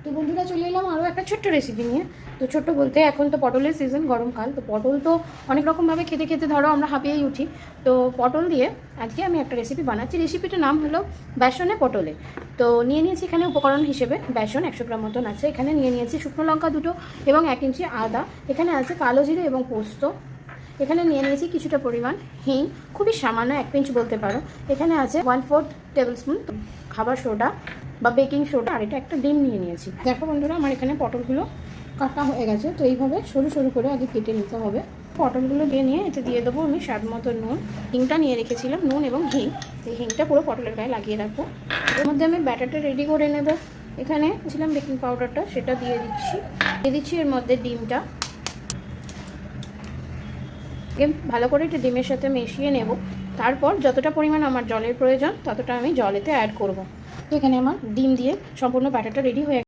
তো বন্ধুরা চলে এলাম আরও একটা ছোট্ট রেসিপি নিয়ে। তো ছোট্ট বলতে এখন তো পটলের সিজন, গরমকাল, তো পটল তো অনেক রকমভাবে খেতে খেতে ধরো আমরা হাঁপিয়েই উঠি। তো পটল দিয়ে আজকে আমি একটা রেসিপি বানাচ্ছি। রেসিপিটার নাম হলো বেসনে পটলে। তো নিয়ে নিয়েছি এখানে উপকরণ হিসেবে বেসন 100 গ্রাম মতন আছে, এখানে নিয়ে নিয়েছি শুকনো লঙ্কা 2টো এবং 1 ইঞ্চি আদা, এখানে আছে কালো জিরে এবং পোস্ত, এখানে নিয়ে নিয়েছি কিছুটা পরিমাণ হিং, খুবই সামান্য 1 পিঞ্চ বলতে পারো, এখানে আছে 1/4 টেবিল স্পুন খাবার সোডা বা বেকিং সোডা, আর এটা একটা ডিম নিয়ে নিয়েছি। দেখো বন্ধুরা আমার এখানে পটলগুলো কাটা হয়ে গেছে। তো এইভাবে সরু সরু করে আগে কেটে নিতে হবে। পটলগুলো দিয়ে নিয়ে এতে দিয়ে দেবো আমি স্বাদ মতো নুন, হিংটা নিয়ে রেখেছিলাম, নুন এবং হিং, এই হিংটা পুরো পটলের গায়ে লাগিয়ে রাখবো। এর মধ্যে আমি ব্যাটারটা রেডি করে নেব। এখানে ছিলাম বেকিং পাউডারটা, সেটা দিয়ে দিচ্ছি এর মধ্যে ডিমটা, ভালো করে এটা ডিমের সাথে মিশিয়ে নেব। তারপর যতটা পরিমাণ আমার জলের প্রয়োজন ততটা আমি জলেতে অ্যাড করব। তো এখানে আমার ডিম দিয়ে সম্পূর্ণ ব্যাটারটা রেডি হয়ে